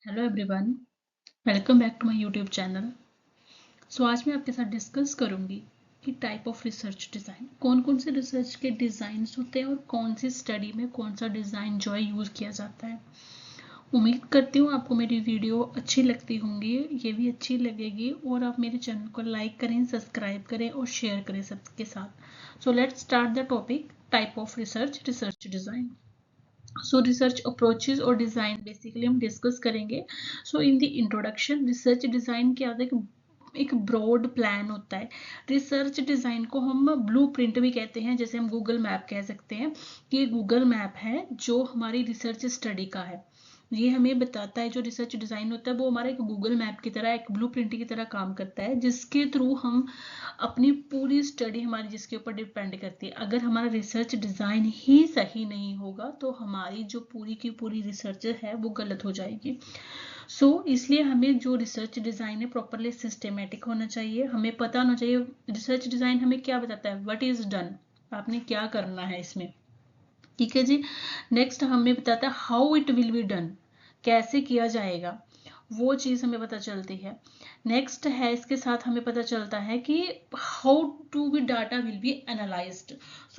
Hello everyone, welcome back to my YouTube channel. आज मैं आपके साथ डिस्कस करूंगी कि टाइप ऑफ रिसर्च डिज़ाइन, कौन कौन से रिसर्च के डिज़ाइंस होते हैं और कौन सी स्टडी में कौन सा डिज़ाइन जो है यूज़ किया जाता है। उम्मीद करती हूँ आपको मेरी वीडियो अच्छी लगती होंगी, ये भी अच्छी लगेगी और आप मेरे चैनल को लाइक करें, सब्सक्राइब करें और शेयर करें सबके साथ। Let's start the topic type of research design. Research approaches और डिज़ाइन बेसिकली हम डिस्कस करेंगे। In the introduction, research design क्या होता है? एक ब्रॉड प्लान होता है। रिसर्च डिज़ाइन को हम ब्लू प्रिंट भी कहते हैं, जैसे हम गूगल मैप कह सकते हैं कि गूगल मैप है जो हमारी रिसर्च स्टडी का है। ये हमें बताता है, जो रिसर्च डिज़ाइन होता है वो हमारा एक गूगल मैप की तरह, एक ब्लू प्रिंट की तरह काम करता है, जिसके थ्रू हम अपनी पूरी स्टडी हमारी जिसके ऊपर डिपेंड करती है। अगर हमारा रिसर्च डिज़ाइन ही सही नहीं होगा तो हमारी जो पूरी की पूरी रिसर्च है वो गलत हो जाएगी। इसलिए हमें जो रिसर्च डिज़ाइन है प्रॉपरली सिस्टमेटिक होना चाहिए। हमें पता होना चाहिए रिसर्च डिज़ाइन हमें क्या बताता है, व्हाट इज़ डन, आपने क्या करना है इसमें। ठीक है जी। नेक्स्ट हमें बताता है how it will be done, कैसे किया जाएगा, वो चीज़ हमें पता चलती है। नेक्स्ट है, इसके साथ हमें पता चलता है कि how to be data will be analysed.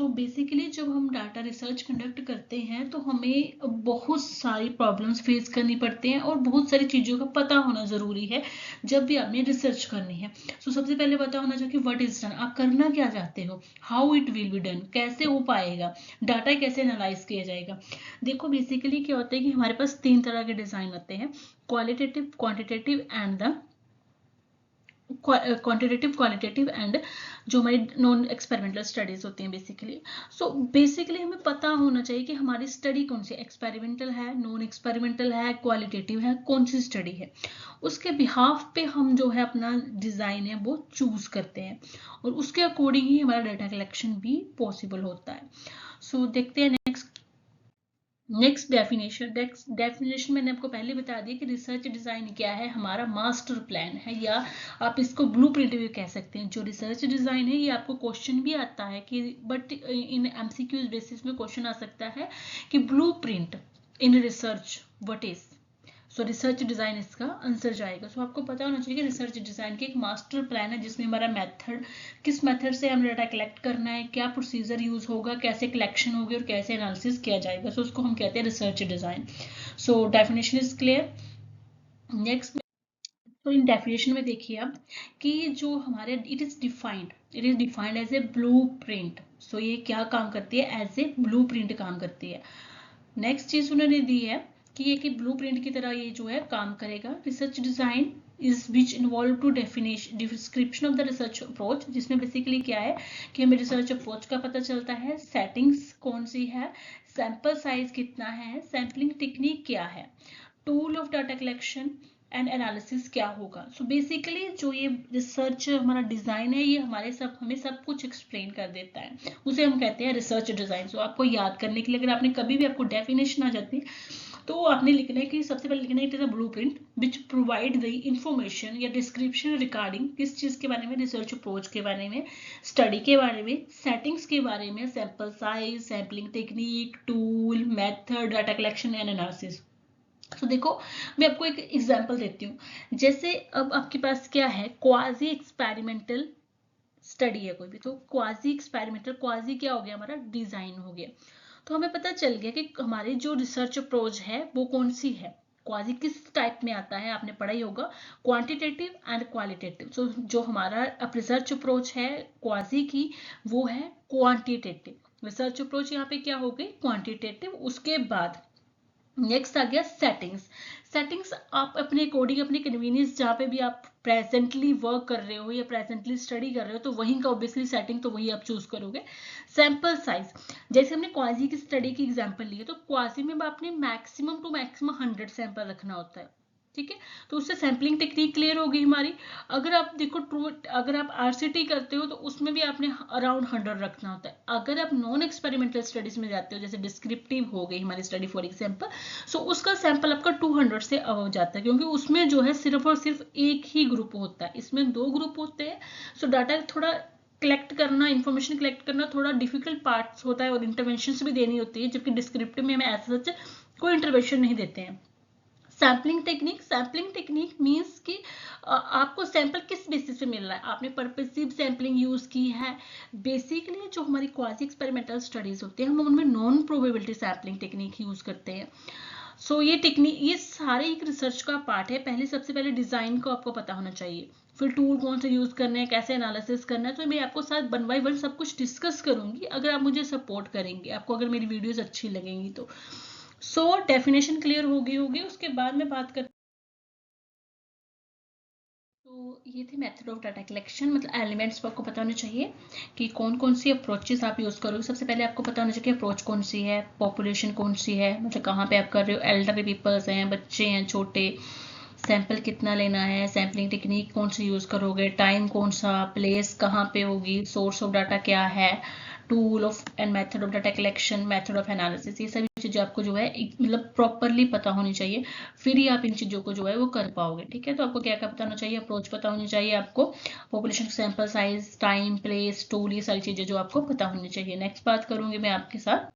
Basically जब हम डाटा रिसर्च कंडक्ट करते हैं तो हमें बहुत सारी प्रॉब्लम्स फेस करनी पड़ती हैं और बहुत सारी चीज़ों का पता होना ज़रूरी है जब भी आपने रिसर्च करनी है। सबसे पहले पता होना चाहिए कि व्हाट इज डन, आप करना क्या चाहते हो, how it will be done, कैसे हो पाएगा, डाटा कैसे एनालाइज किया जाएगा। देखो बेसिकली क्या होता है कि हमारे पास 3 तरह के डिज़ाइन होते हैं, qualitative, quantitative and the qualitative and जो हमारी नॉन एक्सपेरिमेंटल स्टडीज होती हैं बेसिकली। बेसिकली हमें पता होना चाहिए कि हमारी स्टडी कौन सी, एक्सपेरिमेंटल है, नॉन एक्सपेरिमेंटल है, क्वालिटेटिव है, कौन सी स्टडी है। उसके बिहाफ पे हम जो है अपना डिज़ाइन है वो चूज करते हैं और उसके अकॉर्डिंग ही हमारा डाटा कलेक्शन भी पॉसिबल होता है। देखते हैं नेक्स्ट डेफिनेशन मैंने आपको पहले बता दिया कि रिसर्च डिज़ाइन क्या है, हमारा मास्टर प्लान है, या आप इसको ब्लूप्रिंट भी कह सकते हैं। जो रिसर्च डिज़ाइन है ये आपको क्वेश्चन भी आता है कि बट इन एमसीक्यूज बेसिस में क्वेश्चन आ सकता है कि blueprint in research what is. Research design इसका आंसर जाएगा। आपको पता होना चाहिए कि रिसर्च डिज़ाइन की एक मास्टर प्लान है जिसमें हमारा मेथड, किस मेथड से हमें डाटा कलेक्ट करना है, क्या प्रोसीजर यूज होगा, कैसे कलेक्शन होगी और कैसे एनालिसिस किया जाएगा। उसको हम कहते हैं research design. Definition is clear. Next, इन डेफिनेशन में देखिए आप कि जो हमारे it is defined as a blueprint. ये क्या काम करती है, एज ए ब्लू प्रिंट काम करती है। नेक्स्ट चीज उन्होंने दी है कि ये कि ब्लूप्रिंट की तरह ये जो है काम करेगा। Research design is which involve to definition description of the research approach, जिसमें बेसिकली क्या है कि हमें रिसर्च अप्रोच का पता चलता है, सेटिंग्स कौन सी है, सैंपल साइज कितना है, सैम्पलिंग टेक्निक क्या है, tool of data collection and analysis क्या होगा। बेसिकली जो ये रिसर्च हमारा डिजाइन है ये हमें सब कुछ एक्सप्लेन कर देता है, उसे हम कहते हैं रिसर्च डिजाइन। आपको याद करने के लिए अगर आपने कभी भी आपको डेफिनेशन आ जाती तो आपने लिखना है कि सबसे पहले लिखना है it is a blueprint which provide the information या डिस्क्रिप्शन रिगार्डिंग किस चीज के बारे में, रिसर्च अप्रोच के बारे में, स्टडी के बारे में, सेटिंग्स के बारे में, sample size, sampling technique, tool, method, data collection and analysis. देखो मैं आपको एक एग्जांपल देती हूँ। जैसे अब आपके पास क्या है, क्वाजी एक्सपेरिमेंटल स्टडी है कोई भी, तो क्वाजी एक्सपेरिमेंटल, क्वाजी क्या हो गया, हमारा डिजाइन हो गया। तो हमें पता चल गया कि हमारी जो रिसर्च अप्रोच है वो कौन सी है, क्वाजी किस टाइप में आता है, आपने पढ़ा ही होगा, क्वांटिटेटिव एंड क्वालिटेटिव। जो हमारा रिसर्च अप्रोच है क्वाजी की वो है क्वांटिटेटिव रिसर्च अप्रोच, यहाँ पे क्या हो गई, क्वांटिटेटिव। उसके बाद नेक्स्ट आ गया सेटिंग्स। सेटिंग्स आप अपने अकॉर्डिंग, अपने कन्वीनियंस, जहाँ पे भी आप प्रेजेंटली वर्क कर रहे हो या प्रेजेंटली स्टडी कर रहे हो तो वहीं का ऑब्वियसली सेटिंग तो वही आप चूज करोगे। सैंपल साइज, जैसे हमने क्वाजी की स्टडी की एग्जांपल ली है तो क्वाजी में आपने मैक्सिमम टू मैक्सिमम 100 सैंपल रखना होता है, ठीक है। तो उससे सैम्पलिंग टेक्निक क्लियर होगी हमारी। अगर आप देखो अगर आप आरसीटी करते हो तो उसमें भी आपने अराउंड 100 रखना होता है। अगर आप नॉन एक्सपेरिमेंटल स्टडीज में जाते हो, जैसे डिस्क्रिप्टिव हो गई हमारी स्टडी फॉर एग्जांपल, उसका सैंपल आपका 200 से अबव जाता है, क्योंकि उसमें जो है सिर्फ और सिर्फ एक ही ग्रुप होता है, इसमें 2 ग्रुप होते हैं। डाटा थोड़ा कलेक्ट करना, इन्फॉर्मेशन कलेक्ट करना थोड़ा डिफिकल्ट पार्ट होता है और इंटरवेंशन भी देनी होती है, जबकि डिस्क्रिप्टिव में हमें ऐसा कोई इंटरवेंशन नहीं देते हैं। सैम्पलिंग टेक्निक मीन्स कि आपको सैंपल किस बेसिस पे मिल रहा है, आपने पर्पसिव सैम्पलिंग यूज की है। बेसिकली जो हमारी क्वासी एक्सपेरिमेंटल स्टडीज होती है हम उनमें non probability sampling technique use करते हैं। सो ये टेक्निक, ये सारे एक रिसर्च का पार्ट है। सबसे पहले डिजाइन को आपको पता होना चाहिए, फिर टूल कौन से यूज करने हैं, कैसे एनालिसिस करना है। तो मैं आपको साथ 1 by 1 सब कुछ डिस्कस करूंगी अगर आप मुझे सपोर्ट करेंगे, आपको अगर मेरी वीडियोस अच्छी लगेंगी तो। सो डेफिनेशन क्लियर होगी। उसके बाद में बात करते, तो ये थी मेथड ऑफ डाटा कलेक्शन, मतलब एलिमेंट्स आपको पता होने चाहिए कि कौन कौन सी अप्रोचेस आप यूज करोगे। सबसे पहले आपको पता होना चाहिए अप्रोच कौन सी है, पॉपुलेशन कौन सी है, मतलब कहाँ पे आप कर रहे हो, एल्डर पीपल्स हैं, बच्चे हैं, छोटे, सैंपल कितना लेना है, सैम्पलिंग टेक्निक कौन सी यूज करोगे, टाइम कौन सा, प्लेस कहाँ पे होगी, सोर्स ऑफ डाटा क्या है, tool of and method of data collection, method of analysis, ये सभी चीजें आपको जो है मतलब प्रॉपरली पता होनी चाहिए, फिर ही आप इन चीजों को जो है वो कर पाओगे। ठीक है, तो आपको क्या क्या पता होना चाहिए, अप्रोच पता होनी चाहिए आपको, population, sample size, time, place, tool, ये सारी चीजें जो आपको पता होनी चाहिए। नेक्स्ट बात करूंगी मैं आपके साथ,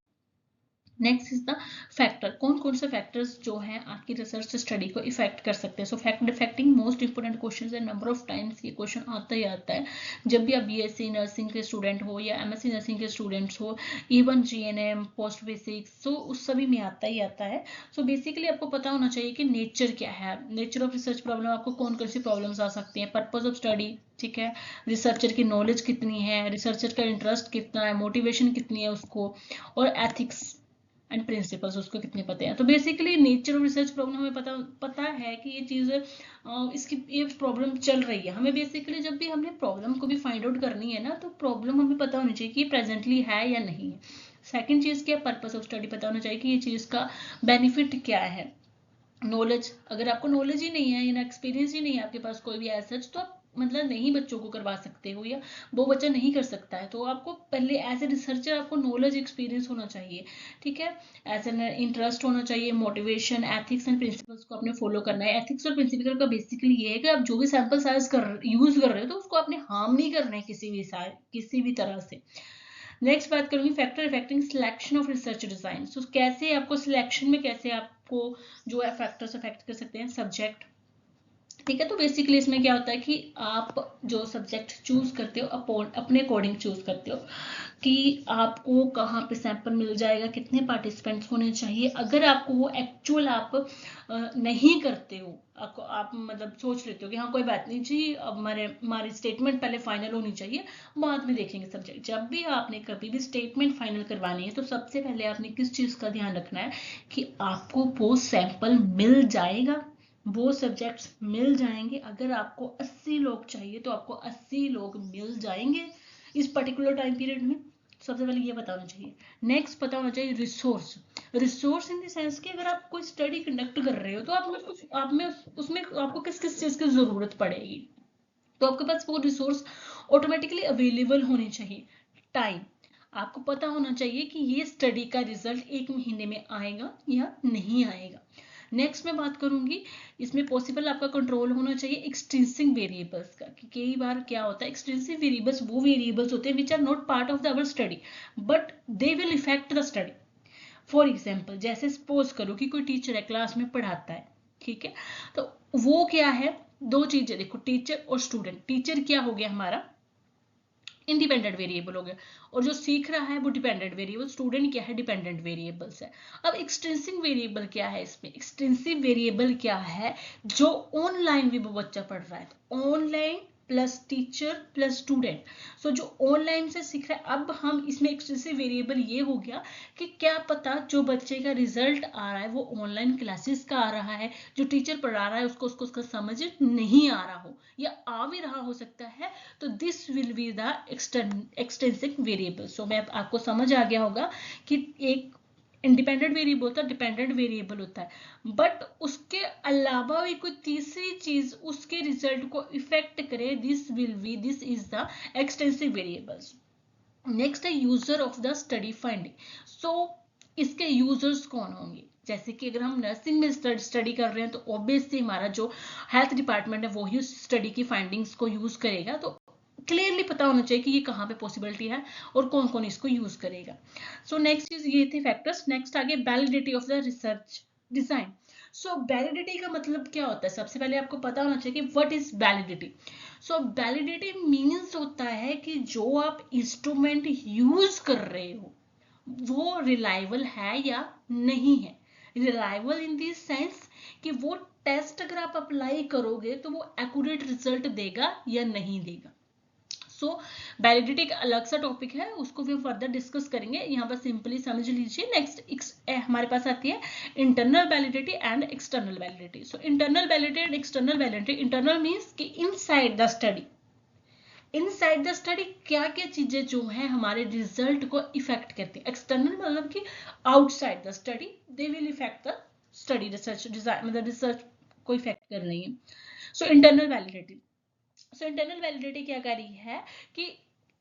नेक्स्ट इज द फैक्टर, कौन कौन से फैक्टर्स जो हैं आपकी रिसर्च स्टडी को इफेक्ट कर सकते हैं। So fact effecting most important question है, नंबर ऑफ टाइम्स ये क्वेश्चन आता ही आता है जब भी आप बीएससी नर्सिंग के स्टूडेंट हो या एमएससी नर्सिंग के स्टूडेंट्स हो, इवन जीएनएम, पोस्ट बेसिक्स, सो उस सभी में आता ही आता है। सो बेसिकली आपको पता होना चाहिए कि नेचर क्या है, नेचर ऑफ रिसर्च प्रॉब्लम, आपको कौन कौन सी प्रॉब्लम्स आ सकती हैं, पर्पज ऑफ स्टडी, ठीक है, रिसर्चर की नॉलेज कितनी है, रिसर्चर का इंटरेस्ट कितना है, मोटिवेशन कितनी है उसको, और एथिक्स एंड प्रिंसिपल्स उसको कितने पते हैं। तो basically nature of research problem हमें पता है कि ये चीज़ इसकी ये प्रॉब्लम चल रही है। हमें बेसिकली जब भी हमने प्रॉब्लम को भी फाइंड आउट करनी है ना, तो प्रॉब्लम हमें पता होनी चाहिए कि ये प्रेजेंटली है या नहीं है। सेकेंड चीज़ क्या, पर्पस ऑफ स्टडी पता होना चाहिए कि ये चीज़ का बेनिफिट क्या है। नॉलेज, अगर आपको नॉलेज ही नहीं है या एक्सपीरियंस ही नहीं है आपके पास कोई भी एज सच, तो आप मतलब नहीं बच्चों को करवा सकते हो या वो बच्चा नहीं कर सकता है। तो आपको पहले एज ए रिसर्चर आपको नॉलेज एक्सपीरियंस होना चाहिए, ठीक है, एज एन इंटरेस्ट होना चाहिए, मोटिवेशन, एथिक्स एंड प्रिंसिपल्स को आपने फॉलो करना है। एथिक्स और प्रिंसिपल का बेसिकली ये है कि आप जो भी सैंपल साइज यूज कर रहे हो तो उसको आपने हार्म नहीं करना है किसी भी तरह से। नेक्स्ट बात करूंगी factor affecting selection of research design. So कैसे आपको सिलेक्शन में कैसे आपको जो है फैक्टर्स अफेक्ट कर सकते हैं, सब्जेक्ट, ठीक है। तो बेसिकली इसमें क्या होता है कि आप जो सब्जेक्ट चूज करते हो अपने अकॉर्डिंग चूज करते हो कि आपको कहाँ पे सैंपल मिल जाएगा, कितने पार्टिसिपेंट्स होने चाहिए। अगर आपको वो एक्चुअल आप नहीं करते हो, आप मतलब सोच लेते हो कि हाँ कोई बात नहीं जी, अब हमारी स्टेटमेंट पहले फाइनल होनी चाहिए, बाद में देखेंगे सब्जेक्ट। जब भी आपने कभी भी स्टेटमेंट फाइनल करवानी है तो सबसे पहले आपने किस चीज़ का ध्यान रखना है कि आपको वो सैंपल मिल जाएगा, वो सब्जेक्ट्स मिल जाएंगे। अगर आपको 80 लोग चाहिए तो आपको 80 लोग मिल जाएंगे इस पर्टिकुलर टाइम पीरियड में। सबसे पहले ये पता होना चाहिए। नेक्स्ट पता होना चाहिए रिसोर्स इन द सेंस कि अगर आप कोई स्टडी कंडक्ट कर रहे हो तो उसमें आपको किस किस चीज़ की ज़रूरत पड़ेगी, तो आपके पास वो रिसोर्स ऑटोमेटिकली अवेलेबल होने चाहिए। टाइम, आपको पता होना चाहिए कि ये स्टडी का रिजल्ट 1 महीने में आएगा या नहीं आएगा। नेक्स्ट मैं बात करूंगी, इसमें पॉसिबल आपका कंट्रोल होना चाहिए एक्सट्रिंसिक वेरिएबल्स का, कि कई बार क्या होता है एक्सट्रिंसिक वेरिएबल्स वो वेरिएबल्स होते हैं which are not part of the our study but they will effect the study. For example, जैसे सपोज करो कि कोई टीचर है क्लास में पढ़ाता है, ठीक है, तो वो क्या है, दो चीजें देखो, टीचर और स्टूडेंट। टीचर क्या हो गया हमारा, इंडिपेंडेंट वेरिएबल हो गया, और जो सीख रहा है वो डिपेंडेंट वेरिएबल, स्टूडेंट क्या है, डिपेंडेंट वेरिएबल्स है। अब एक्सटेंसिव वेरिएबल क्या है, इसमें एक्सटेंसिव वेरिएबल क्या है, जो ऑनलाइन भी वो बच्चा पढ़ रहा है, तो online plus teacher plus student. So जो ऑनलाइन से सीख रहा है, अब हम इसमें एक्सटेंसिव वेरिएबल ये हो गया कि क्या पता जो बच्चे का रिजल्ट आ रहा है वो ऑनलाइन क्लासेस का आ रहा है, जो टीचर पढ़ा रहा है उसको उसका समझ नहीं आ रहा हो या आ भी रहा हो सकता है, तो this will be the extensive variable. So मैं आपको समझ आ गया होगा कि एक इंडिपेंडेंट वेरिएबल होता है, डिपेंडेंट वेरिएबल होता है, बट उसके अलावा भी कोई तीसरी चीज उसके रिजल्ट को इफेक्ट करे, this is the extensive variables. Next है user of the study finding. So इसके यूजर्स कौन होंगे, जैसे कि अगर हम नर्सिंग में स्टडी कर रहे हैं तो ऑब्वियसली हमारा जो हेल्थ डिपार्टमेंट है वो ही स्टडी की फाइंडिंग्स को यूज करेगा। तो क्लियरली पता होना चाहिए कि ये कहाँ पे पॉसिबिलिटी है और कौन कौन इसको यूज करेगा। सो नेक्स्ट चीज ये थे फैक्टर्स। नेक्स्ट आगे validity of the research design. So validity का मतलब क्या होता है, सबसे पहले आपको पता होना चाहिए कि what is validity. So validity means होता है कि जो आप इंस्ट्रूमेंट यूज कर रहे हो वो रिलायबल है या नहीं है। रिलायबल इन द सेंस कि वो टेस्ट अगर आप अप्लाई करोगे तो वो एक्यूरेट रिजल्ट देगा या नहीं देगा। सो वैलिडिटी एक अलग सा टॉपिक है, उसको भी फर्दर डिस्कस करेंगे, यहाँ पर सिंपली समझ लीजिए। नेक्स्ट हमारे पास आती है internal validity and external validity. So internal validity and external validity, internal means कि inside the study, inside the study क्या क्या चीजें जो है हमारे रिजल्ट को इफेक्ट करती है। एक्सटर्नल मतलब कि outside the study they will effect the study, research design मतलब रिसर्च को इफेक्ट कर रही है। So internal validity, so internal validity क्या कर रही है कि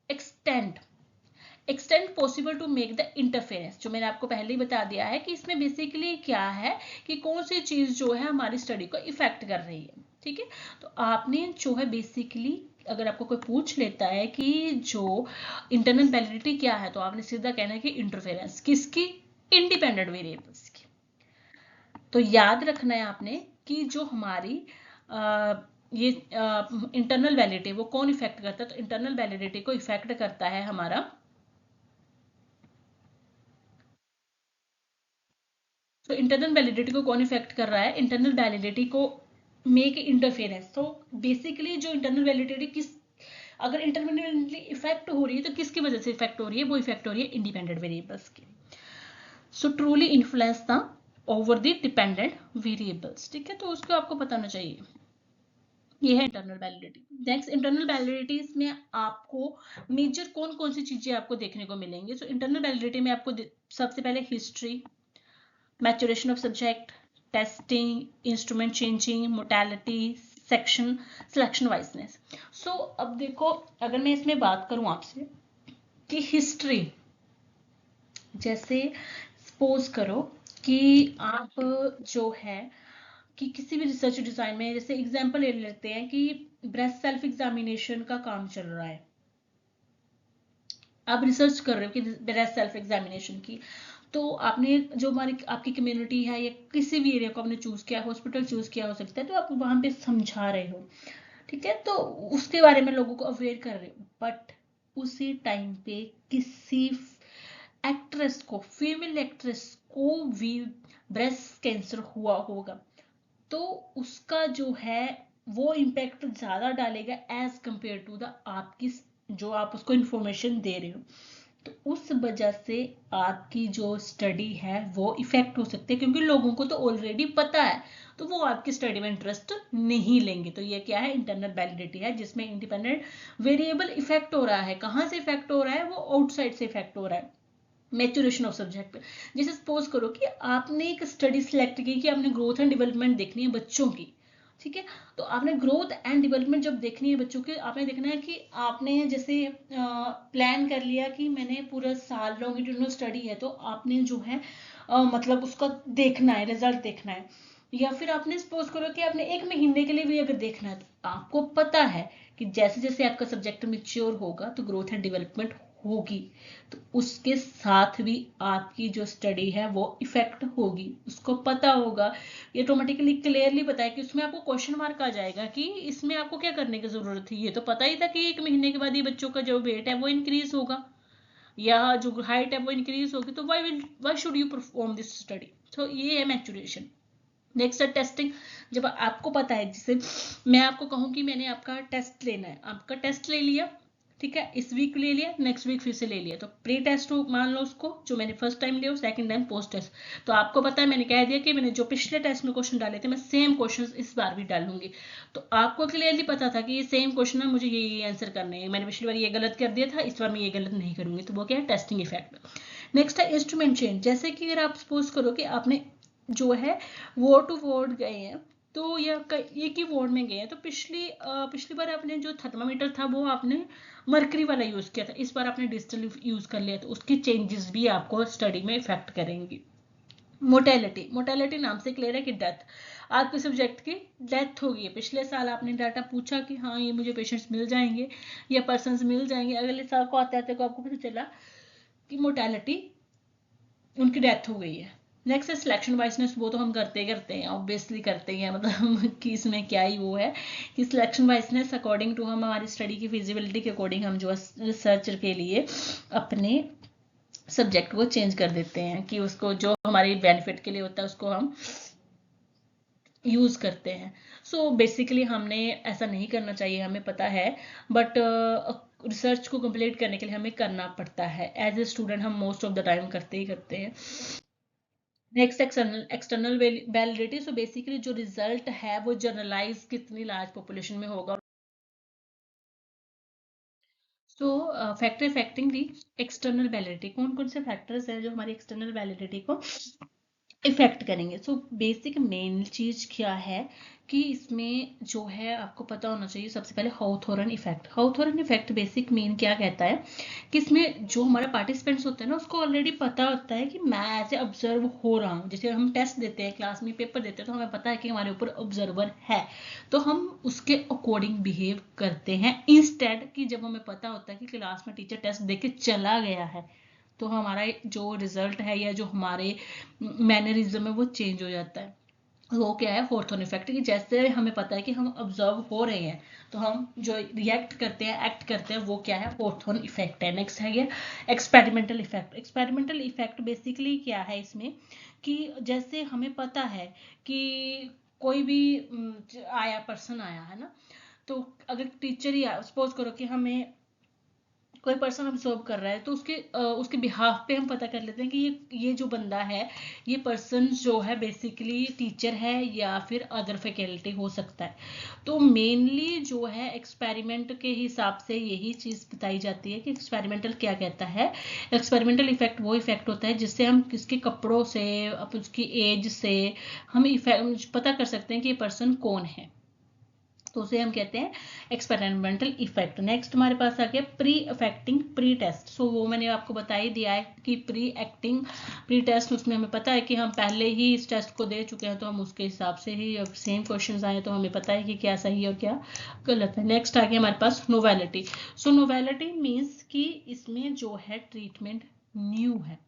extend possible to make the interference, जो मैंने आपको पहले ही बता दिया है कि इसमें बेसिकली क्या है कि कौन सी चीज जो है हमारी स्टडी को इफेक्ट कर रही है। ठीक है, तो आपने जो है बेसिकली अगर आपको कोई पूछ लेता है कि जो इंटरनल वैलिडिटी क्या है, तो आपने सीधा कहना है कि इंटरफेरेंस किसकी, इंडिपेंडेंट वेरिएबल्स की। तो याद रखना है आपने कि जो हमारी ये इंटरनल वैलिडिटी वो कौन इफेक्ट करता है, तो इंटरनल वैलिडिटी को इफेक्ट करता है हमारा तो इंटरनल वैलिडिटी को कौन इफेक्ट कर रहा है, इंटरनल वैलिडिटी को मेक इंटरफेरेंस। तो बेसिकली जो इंटरनल वैलिडिटी किस, अगर इंटरमिनेटली इफेक्ट हो रही है तो किसकी वजह से इफेक्ट हो रही है, वो इफेक्ट हो रही है इंडिपेंडेंट वेरिएबल्स की। So truly influence the over the dependent variables. ठीक है, तो उसको आपको पता होना चाहिए। ये है इंटरनल वैलिडिटी। नेक्स्ट इंटरनल वैलिडिटीज में आपको मेजर कौन कौन सी चीजें आपको देखने को मिलेंगी। सो इंटरनल वैलिडिटी में आपको सबसे पहले history, maturation of subject, testing, instrument changing, mortality, section selection wiseness. So अब देखो अगर मैं इसमें बात करूं आपसे कि हिस्ट्री, जैसे सपोज करो कि आप जो है कि किसी भी रिसर्च डिजाइन में, जैसे एग्जांपल ले लेते हैं कि ब्रेस्ट सेल्फ एग्जामिनेशन का काम चल रहा है, आप रिसर्च कर रहे हो कि ब्रेस्ट सेल्फ एग्जामिनेशन की, तो आपने जो हमारी आपकी कम्युनिटी है या किसी भी एरिया को आपने चूज किया, हॉस्पिटल चूज किया हो सकता है, तो आप वहां पे समझा रहे हो। ठीक है, तो उसके बारे में लोगों को अवेयर कर रहे हो, बट उसी टाइम पे किसी एक्ट्रेस को, फीमेल एक्ट्रेस को भी ब्रेस्ट कैंसर हुआ होगा, तो उसका जो है वो इम्पैक्ट ज्यादा डालेगा एज कंपेयर टू द आपकी जो आप उसको इंफॉर्मेशन दे रहे हो। तो उस वजह से आपकी जो स्टडी है वो इफेक्ट हो सकती है, क्योंकि लोगों को तो ऑलरेडी पता है, तो वो आपकी स्टडी में इंटरेस्ट नहीं लेंगे। तो ये क्या है, इंटरनल वैलिडिटी है, जिसमें इंडिपेंडेंट वेरिएबल इफेक्ट हो रहा है। कहाँ से इफेक्ट हो रहा है, वो आउटसाइड से इफेक्ट हो रहा है। मैच्योरेशन ऑफ सब्जेक्ट, जैसे सपोज करो कि आपने एक स्टडी सिलेक्ट की कि आपने ग्रोथ एंड डेवलपमेंट देखनी है बच्चों की। ठीक है, तो आपने ग्रोथ एंड डेवलपमेंट जब देखनी है बच्चों की, आपने देखना है कि आपने जैसे प्लान कर लिया कि मैंने पूरा साल लॉन्गिट्यूडिनल स्टडी है, तो आपने जो है मतलब उसका देखना है, रिजल्ट देखना है। या फिर आपने सपोज करो कि आपने एक महीने के लिए भी अगर देखना है, तो आपको पता है कि जैसे जैसे आपका सब्जेक्ट मेच्योर होगा तो ग्रोथ एंड डेवलपमेंट होगी, तो उसके साथ भी आपकी जो स्टडी है वो इफेक्ट होगी, उसको पता होगा। ये ऑटोमेटिकली क्लियरली पता है कि उसमें आपको क्वेश्चन मार्क आ जाएगा कि इसमें आपको क्या करने की जरूरत थी, ये तो पता ही था कि एक महीने के बाद ये बच्चों का जो वेट है वो इंक्रीज होगा या जो हाइट है वो इंक्रीज होगी, तो why should you perform this study. तो ये है मैच्योरेशन। नेक्स्ट है टेस्टिंग। जब आपको पता है, जैसे मैं आपको कहूं कि मैंने आपका टेस्ट लेना है, आपका टेस्ट ले लिया, ठीक है, इस वीक ले लिया, नेक्स्ट वीक फिर से ले लिया, तो प्री टेस्ट हो मान लो उसको, जो मैंने फर्स्ट टाइम लिया, सेकंड टाइम पोस्ट टेस्ट। तो आपको पता है, मैंने कह दिया कि मैंने जो पिछले टेस्ट में क्वेश्चन डाले थे मैं सेम क्वेश्चन इस बार भी डालूंगी। तो आपको क्लियरली पता था कि ये सेम क्वेश्चन है, मुझे ये आंसर करने हैं, मैंने पिछली बार ये गलत कर दिया था, इस बार मैं ये गलत नहीं करूंगी। तो वो क्या है, टेस्टिंग इफेक्ट। नेक्स्ट है इंस्ट्रूमेंट चेंज। जैसे कि अगर आप सपोज करो कि आपने जो है वार्ड टू वार्ड गए हैं, तो या एक ही वार्ड में गए हैं, तो पिछली बार आपने जो थर्मामीटर था वो आपने मरकरी वाला यूज किया था, इस बार आपने डिजिटल यूज कर लिया, तो उसकी चेंजेस भी आपको स्टडी में इफेक्ट करेंगी। मोटेलिटी नाम से क्लियर है कि डेथ, आपके सब्जेक्ट की डेथ हो गई है, पिछले साल आपने डाटा पूछा कि हाँ ये मुझे पेशेंट्स मिल जाएंगे या पर्सन मिल जाएंगे, अगले साल को आते आते को आपको पता चला कि मोटेलिटी उनकी डेथ हो गई है। नेक्स्ट है सिलेक्शन वाइजनेस, वो तो हम करते हैं ऑब्वियसली करते हैं, मतलब कि इसमें क्या ही वो है कि सिलेक्शन वाइजनेस अकॉर्डिंग टू हम हमारी स्टडी की फिजिबिलिटी के अकॉर्डिंग हम जो रिसर्च के लिए अपने सब्जेक्ट को चेंज कर देते हैं कि उसको जो हमारी बेनिफिट के लिए होता है उसको हम यूज करते हैं। सो बेसिकली हमने ऐसा नहीं करना चाहिए, हमें पता है, बट रिसर्च को कंप्लीट करने के लिए हमें करना पड़ता है। एज ए स्टूडेंट हम मोस्ट ऑफ द टाइम करते ही करते हैं। Next external validity, so basically जो रिजल्ट है वो जनरलाइज कितनी लार्ज पॉपुलेशन में होगा। So factor affecting the external validity, कौन कौन से फैक्टर्स हैं जो हमारी एक्सटर्नल वैलिडिटी को इफेक्ट करेंगे। सो बेसिक मेन चीज क्या है कि इसमें जो है आपको पता होना चाहिए सबसे पहले हाउथोरन इफेक्ट। हाउथोरन इफेक्ट बेसिक मेन क्या कहता है कि इसमें जो हमारे पार्टिसिपेंट्स होते हैं ना उसको ऑलरेडी पता होता है कि मैं ऐसे ऑब्जर्व हो रहा हूँ। जैसे हम टेस्ट देते हैं, क्लास में पेपर देते हैं, तो हमें पता है कि हमारे ऊपर ऑब्जर्वर है, तो हम उसके अकॉर्डिंग बिहेव करते हैं। इंस्टेड कि जब हमें पता होता है कि क्लास में टीचर टेस्ट दे के चला गया है, तो हमारा जो रिजल्ट है या जो हमारे मैनरिज्म है वो चेंज हो जाता है। वो क्या है, हॉर्थोन इफेक्ट, कि जैसे हमें पता है कि हम ऑब्जर्व हो रहे हैं तो हम जो रिएक्ट करते हैं, एक्ट करते हैं, वो क्या है, हॉर्थोन इफेक्ट है। नेक्स्ट है ये experimental effect. Experimental effect basically क्या है इसमें कि जैसे हमें पता है कि कोई भी आया पर्सन आया है ना, तो अगर टीचर ही सपोज करो कि हमें कोई पर्सन ऑब्जर्व कर रहा है, तो उसके बिहाफ पे हम पता कर लेते हैं कि ये जो बंदा है, ये पर्सन जो है बेसिकली टीचर है या फिर अदर फैकल्टी हो सकता है। तो मेनली जो है एक्सपेरिमेंट के हिसाब से यही चीज बताई जाती है कि एक्सपेरिमेंटल क्या कहता है। एक्सपेरिमेंटल इफेक्ट वो इफेक्ट होता है जिससे हम किसके कपड़ों से, उसकी एज से हम पता कर सकते हैं कि ये पर्सन कौन है, तो उसे हम कहते हैं एक्सपेरिमेंटल इफेक्ट। नेक्स्ट हमारे पास आ गया प्री अफेक्टिंग प्री टेस्ट। सो वो मैंने आपको बता ही दिया है कि प्री एक्टिंग प्री टेस्ट, उसमें हमें पता है कि हम पहले ही इस टेस्ट को दे चुके हैं, तो हम उसके हिसाब से ही अब सेम क्वेश्चन आए तो हमें पता है कि क्या सही है और क्या गलत है। नेक्स्ट आ गया हमारे पास नोवेलिटी। सो नोवेलिटी मीन्स कि इसमें जो है ट्रीटमेंट न्यू है।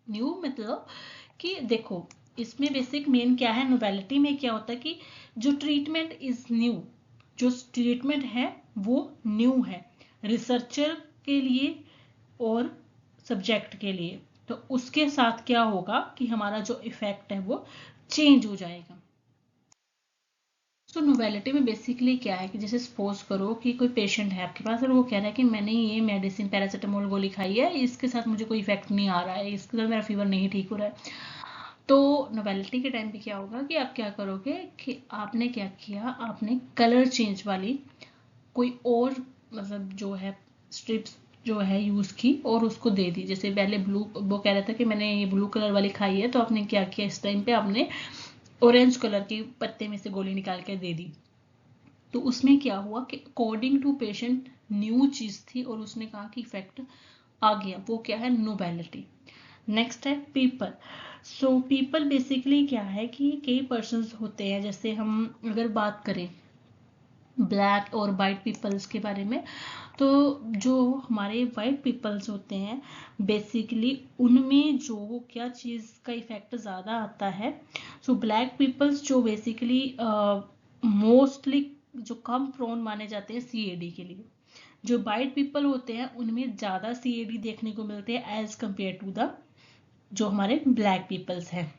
न्यू मतलब कि देखो इसमें बेसिक मेन क्या है, नोवेलिटी में क्या होता है कि जो ट्रीटमेंट इज न्यू, जो ट्रीटमेंट है वो न्यू है रिसर्चर के लिए और सब्जेक्ट के लिए, तो उसके साथ क्या होगा कि हमारा जो इफेक्ट है वो चेंज हो जाएगा। तो नोवेलिटी में बेसिकली क्या है कि जैसे सपोज करो कि कोई पेशेंट है आपके पास और वो कह रहा है कि मैंने ये मेडिसिन पैरासीटामोल गोली खाई है, इसके साथ मुझे कोई इफेक्ट नहीं आ रहा है, इसके साथ मेरा फीवर नहीं ठीक हो रहा है। तो नोवेलिटी के टाइम पे क्या होगा कि आप क्या करोगे कि आपने क्या किया, आपने कलर चेंज वाली कोई और मतलब जो है स्ट्रिप्स जो है यूज की और उसको दे दी। जैसे पहले ब्लू, वो कह रहा था कि मैंने ये ब्लू कलर वाली खाई है, तो आपने क्या किया इस टाइम पे, आपने ऑरेंज कलर की पत्ते में से गोली निकाल के दे दी। तो उसमें क्या हुआ कि अकॉर्डिंग टू पेशेंट न्यू चीज थी और उसने कहा कि इफेक्ट आ गया, वो क्या है, नोवेलिटी। नेक्स्ट है पीपल। सो पीपल बेसिकली क्या है कि कई पर्सन्स होते हैं, जैसे हम अगर बात करें ब्लैक और वाइट पीपल्स के बारे में, तो जो हमारे वाइट पीपल्स होते हैं बेसिकली उनमें जो क्या चीज़ का इफेक्ट ज़्यादा आता है। सो ब्लैक पीपल्स जो बेसिकली मोस्टली जो कम प्रोन माने जाते हैं सीएडी के लिए, जो वाइट पीपल होते हैं उनमें ज़्यादा सीएडी देखने को मिलते हैं एज कम्पेयर टू द जो हमारे ब्लैक पीपल्स हैं।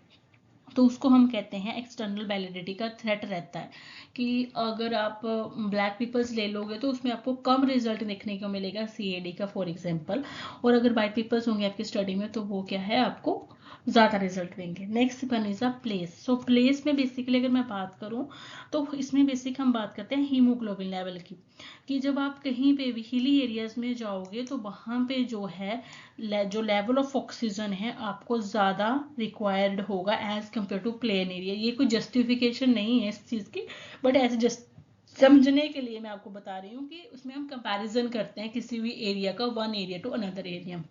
तो उसको हम कहते हैं एक्सटर्नल वैलिडिटी का थ्रेट रहता है कि अगर आप ब्लैक पीपल्स ले लोगे तो उसमें आपको कम रिजल्ट देखने को मिलेगा सीएडी का फॉर एग्जांपल, और अगर वाइट पीपल्स होंगे आपकी स्टडी में तो वो क्या है, आपको ज़्यादा रिजल्ट देंगे। Next one is a place. So place में बेसिकली अगर मैं बात करूँ तो इसमें बेसिक हम बात करते हैं हीमोग्लोबिन लेवल की, कि जब आप कहीं पे भी हिली एरियाज में जाओगे तो वहाँ पे जो है जो लेवल ऑफ ऑक्सीजन है आपको ज़्यादा रिक्वायर्ड होगा as compare to plain area. ये कोई जस्टिफिकेशन नहीं है इस चीज़ की, बट एज जस्ट समझने के लिए मैं आपको बता रही हूँ कि उसमें हम कंपैरिजन करते हैं किसी भी एरिया का one area to another area.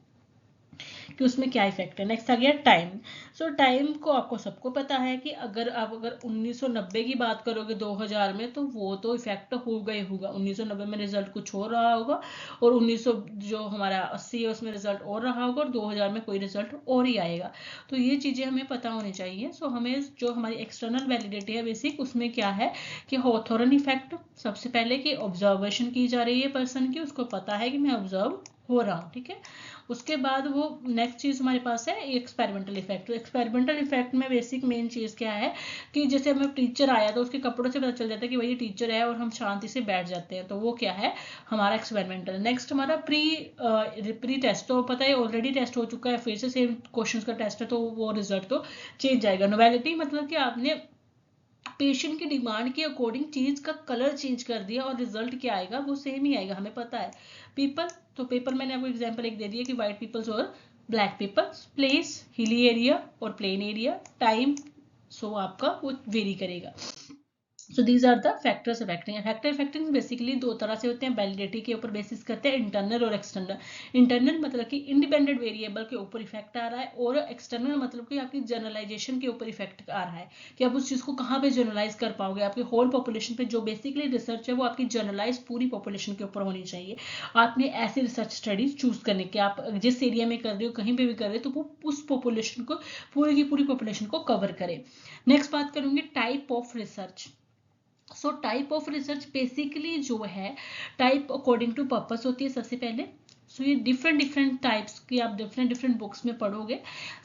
कि उसमें क्या इफेक्ट है। नेक्स्ट आ गया टाइम। सो टाइम को आपको सबको पता है कि अगर आप 1990 की बात करोगे 2000 में, तो वो तो इफेक्ट होगा ही होगा। 1990 में रिजल्ट कुछ हो रहा होगा, और 1900 जो हमारा 80 है उसमें रिजल्ट और रहा होगा, और 2000 में कोई रिजल्ट और ही आएगा। तो ये चीज़ें हमें पता होनी चाहिए। सो हमें जो हमारी एक्सटर्नल वैलिडिटी है बेसिक, उसमें क्या है कि हॉथोरन इफेक्ट, सबसे पहले कि ऑब्जर्वेशन की जा रही है पर्सन की, उसको पता है कि मैं ऑब्जर्व हो रहा हूँ, ठीक है। उसके बाद वो नेक्स्ट चीज हमारे पास है एक्सपेरिमेंटल इफेक्ट। तो एक्सपेरिमेंटल इफेक्ट में बेसिक मेन चीज क्या है कि जैसे हमें टीचर आया तो उसके कपड़ों से पता चल जाता है कि भाई ये टीचर है, और हम शांति से बैठ जाते हैं, तो वो क्या है हमारा एक्सपेरिमेंटल। नेक्स्ट हमारा प्री टेस्ट, तो पता है ऑलरेडी टेस्ट हो चुका है, फिर से सेम क्वेश्चन का टेस्ट है, तो वो रिजल्ट तो चेंज आएगा। नोवेलिटी मतलब कि आपने पेशेंट की डिमांड के अकॉर्डिंग चीज का कलर चेंज कर दिया, और रिजल्ट क्या आएगा वो सेम ही आएगा, हमें पता है। पीपल, तो पेपर मैंने आपको एग्जांपल एक दे दिया कि व्हाइट पीपल्स और black peoples. Place, hilly area और प्लेन एरिया। टाइम, सो आपका वो वेरी करेगा। So these are the factors affecting. Factor affecting basically दो तरह से होते हैं, वैलिडिटी के ऊपर बेसिस करते हैं, इंटरनल और एक्सटर्नल। इंटरनल मतलब कि इंडिपेंडेंट वेरिएबल के ऊपर इफेक्ट आ रहा है, और एक्सटर्नल मतलब कि आपकी जनरलाइजेशन के ऊपर इफेक्ट आ रहा है, कि आप उस चीज को कहाँ पे जनरलाइज कर पाओगे। आपकी होल पॉपुलेशन पे जो बेसिकली रिसर्च है वो आपकी जनरलाइज पूरी पॉपुलेशन के ऊपर होनी चाहिए। आपने ऐसी रिसर्च स्टडीज चूज करने की, आप जिस एरिया में कर रहे हो, कहीं पे भी कर रहे हो, तो वो उस पॉपुलेशन को, पूरी की पूरी पॉपुलेशन को कवर करे। नेक्स्ट बात करूंगी type of research. So type of research basically जो है टाइप अकॉर्डिंग टू पर्पस होती है सबसे पहले। सो ये डिफरेंट डिफरेंट टाइप्स की आप डिफरेंट डिफरेंट बुक्स में पढ़ोगे।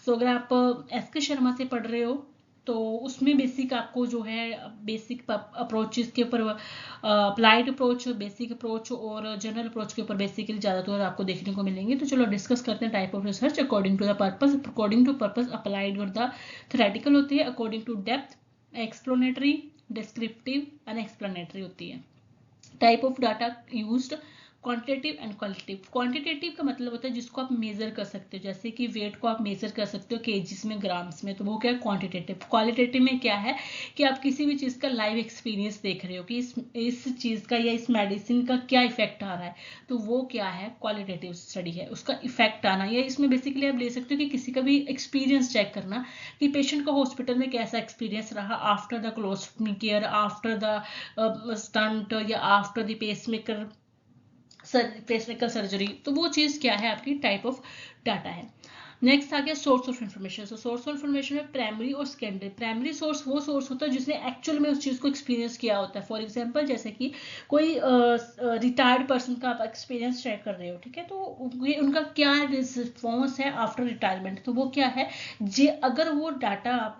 सो अगर आप एस के शर्मा से पढ़ रहे हो, तो उसमें बेसिक आपको जो है बेसिक अप्रोचेस के ऊपर, अप्लाइड अप्रोच, बेसिक अप्रोच और जनरल अप्रोच के ऊपर बेसिकली ज़्यादातर आपको देखने को मिलेंगे। तो चलो डिस्कस करते हैं type of research according to the purpose. According to purpose applied और द थ्योरेटिकल होती है। According to depth exploratory, descriptive and explanatory होती है। Type of data used quantitative and qualitative. Quantitative का मतलब होता है जिसको आप मेजर कर सकते हो, जैसे कि वेट को आप मेजर कर सकते हो केजीज में, ग्राम्स में, तो वो क्या है क्वांटिटेटिव। क्वालिटेटिव में क्या है कि आप किसी भी चीज का लाइव एक्सपीरियंस देख रहे हो कि इस चीज का या इस मेडिसिन का क्या इफेक्ट आ रहा है, तो वो क्या है क्वालिटेटिव स्टडी है, उसका इफेक्ट आना। या इसमें बेसिकली आप ले सकते हो कि किसी का भी एक्सपीरियंस चेक करना कि पेशेंट का हॉस्पिटल में कैसा एक्सपीरियंस रहा after the colostomy care, after the stent, या आफ्टर द पेसमेकर सर्जरी। तो वो चीज क्या है आपकी टाइप ऑफ डाटा है। नेक्स्ट आ गया source of information. So source of information में प्राइमरी और सेकेंडरी। प्राइमरी सोर्स वो सोर्स होता है जिसने एक्चुअल में उस चीज को एक्सपीरियंस किया होता है। फॉर एग्जांपल जैसे कि कोई रिटायर्ड पर्सन का आप एक्सपीरियंस चेक कर रहे हो, ठीक है, तो ये उनका क्या रिस्पॉन्स है आफ्टर रिटायरमेंट, तो वो क्या है जे अगर वो डाटा आप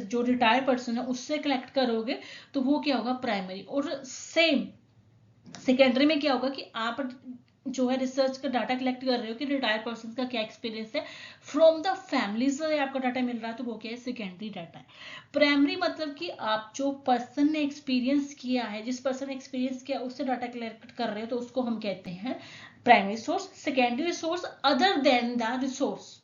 जो रिटायर्ड पर्सन है उससे कलेक्ट करोगे, तो वो क्या होगा प्राइमरी। और सेम सेकेंडरी में क्या होगा कि आप जो है रिसर्च का डाटा कलेक्ट कर रहे हो कि रिटायर्ड पर्सन का क्या एक्सपीरियंस है, फ्रॉम द फैमिली से आपका डाटा मिल रहा है, तो वो क्या है सेकेंडरी डाटा है। प्राइमरी मतलब कि आप जो पर्सन ने एक्सपीरियंस किया है, जिस पर्सन ने एक्सपीरियंस किया उससे डाटा कलेक्ट कर रहे हो, तो उसको हम कहते हैं primary source. Secondary source other than the resource,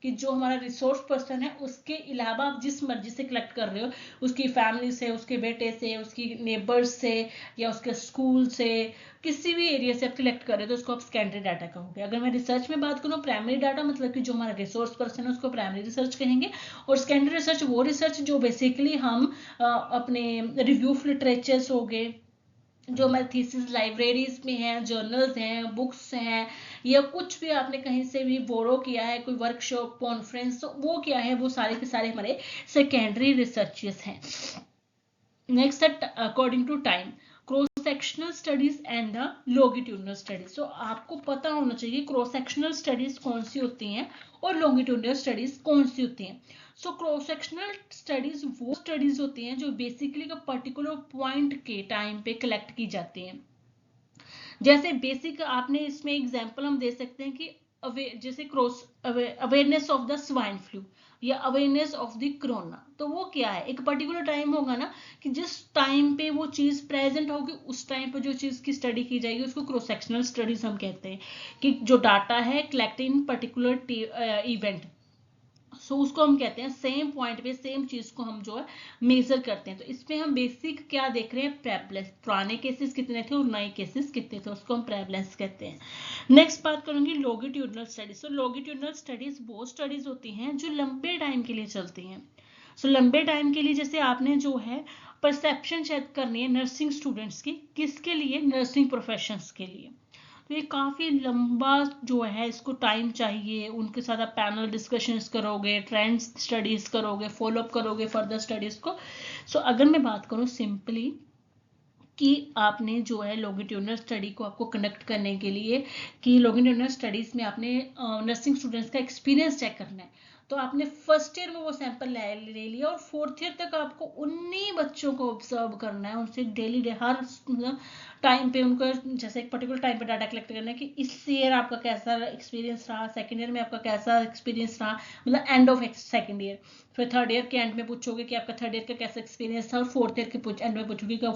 कि जो हमारा रिसोर्स पर्सन है उसके अलावा आप जिस मर्जी से कलेक्ट कर रहे हो, उसकी फैमिली से, उसके बेटे से, उसकी नेबर्स से, या उसके स्कूल से, किसी भी एरिया से आप कलेक्ट कर रहे हो, तो उसको आप सेकेंडरी डाटा कहोगे। अगर मैं रिसर्च में बात करूँ, प्राइमरी डाटा मतलब कि जो हमारा रिसोर्स पर्सन है उसको प्राइमरी रिसर्च कहेंगे, और सेकेंडरी रिसर्च वो रिसर्च जो बेसिकली हम अपने रिव्यू ऑफ लिटरेचर्स हो गए, जो हमारे थीसिस लाइब्रेरीज में है, जर्नल्स हैं, बुक्स हैं, या कुछ भी आपने कहीं से भी बोरो किया है, कोई वर्कशॉप कॉन्फ्रेंस, तो वो क्या है, वो सारे के सारे हमारे सेकेंडरी रिसर्चेस हैं। Next according to time, cross sectional studies and the longitudinal studies. So आपको पता होना चाहिए क्रॉस सेक्शनल स्टडीज कौन सी होती हैं और लॉन्गिट्यूडनल स्टडीज कौन सी होती हैं। सो क्रॉस सेक्शनल स्टडीज वो स्टडीज होती हैं जो बेसिकली का पर्टिकुलर पॉइंट के टाइम पे कलेक्ट की जाती हैं। जैसे बेसिक आपने इसमें एग्जांपल हम दे सकते हैं कि जैसे cross awareness of the swine flu या अवेयरनेस ऑफ द कोरोना, तो वो क्या है, एक पर्टिकुलर टाइम होगा ना कि जिस टाइम पे वो चीज प्रेजेंट होगी, उस टाइम पे जो चीज की स्टडी की जाएगी उसको क्रॉस सेक्शनल स्टडीज हम कहते हैं, कि जो डाटा है कलेक्ट इन पर्टिकुलर इवेंट। सो उसको हम कहते हैं सेम पॉइंट पे सेम चीज को हम जो है मेजर करते हैं। तो इसमें हम बेसिक क्या देख रहे हैं, प्रेवलेंस, पुराने केसेस कितने थे और नए केसेस कितने थे, उसको हम प्रेवलेंस कहते हैं। नेक्स्ट बात करूंगी लॉन्गिट्यूडिनल स्टडीज। तो लॉन्गिट्यूडिनल स्टडीज वो स्टडीज होती हैं जो लंबे टाइम के लिए चलती हैं। सो लंबे टाइम के लिए जैसे आपने जो है परसेप्शन चेक करनी है नर्सिंग स्टूडेंट्स की, किसके लिए, नर्सिंग प्रोफेशंस के लिए। तो ये काफ़ी लंबा जो है इसको टाइम चाहिए, उनके साथ आप पैनल डिस्कशंस करोगे, ट्रेंड स्टडीज करोगे, फॉलोअप करोगे फर्दर स्टडीज को। सो अगर मैं बात करूँ सिंपली कि आपने जो है लॉन्गिट्यूडिनल स्टडी को आपको कंडक्ट करने के लिए कि लॉन्गिट्यूडिनल स्टडीज में आपने नर्सिंग स्टूडेंट्स का एक्सपीरियंस चेक करना है, तो आपने फर्स्ट ईयर में वो सैंपल ले लिया और फोर्थ ईयर तक आपको उन्हीं बच्चों को ऑब्जर्व करना है, उनसे डेली हर टाइम पे उनको जैसे एक पर्टिकुलर टाइम पे डाटा कलेक्ट करना है कि इस ईयर आपका कैसा एक्सपीरियंस रहा, सेकेंड ईयर में आपका कैसा एक्सपीरियंस रहा, मतलब एंड ऑफ सेकेंड ईयर। फिर थर्ड ईयर के एंड में पूछोगे कि आपका थर्ड ईयर का कैसा एक्सपीरियंस था, और फोर्थ ईयर के एंड में पूछोगे कि